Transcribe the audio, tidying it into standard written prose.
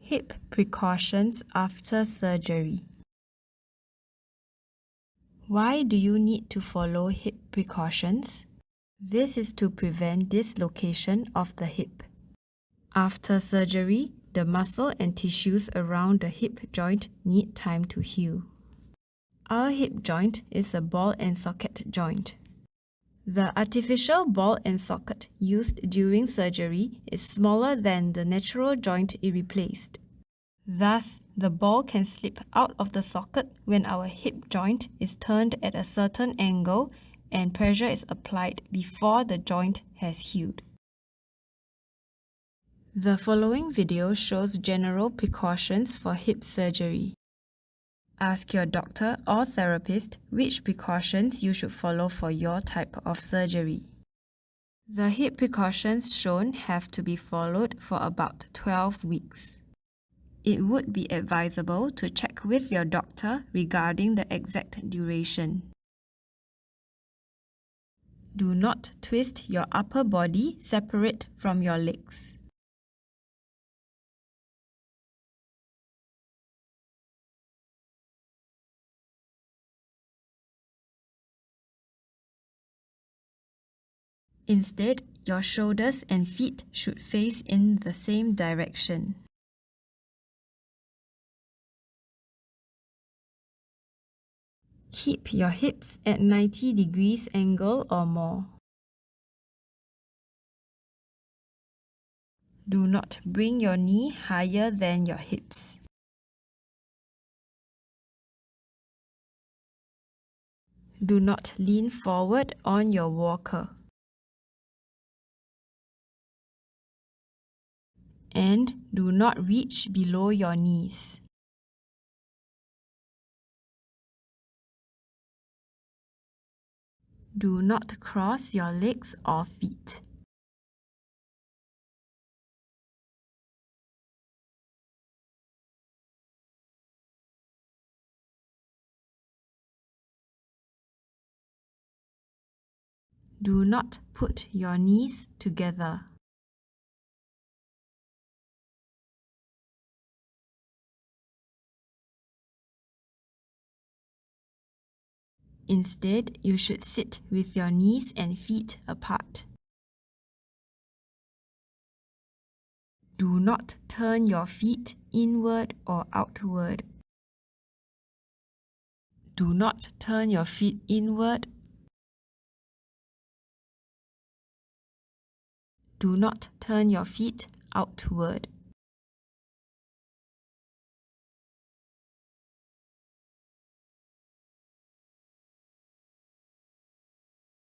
Hip precautions after surgery. Why do you need to follow hip precautions? This is to prevent dislocation of the hip. After surgery, the muscle and tissues around the hip joint need time to heal. Our hip joint is a ball and socket joint. The artificial ball and socket used during surgery is smaller than the natural joint it replaced. Thus, the ball can slip out of the socket when our hip joint is turned at a certain angle and pressure is applied before the joint has healed. The following video shows general precautions for hip surgery. Ask your doctor or therapist which precautions you should follow for your type of surgery. The hip precautions shown have to be followed for about 12 weeks. It would be advisable to check with your doctor regarding the exact duration. Do not twist your upper body separate from your legs. Instead, your shoulders and feet should face in the same direction. Keep your hips at 90 degrees angle or more. Do not bring your knee higher than your hips. Do not lean forward on your walker. And do not reach below your knees. Do not cross your legs or feet. Do not put your knees together. Instead, you should sit with your knees and feet apart. Do not turn your feet inward or outward. Do not turn your feet inward. Do not turn your feet outward.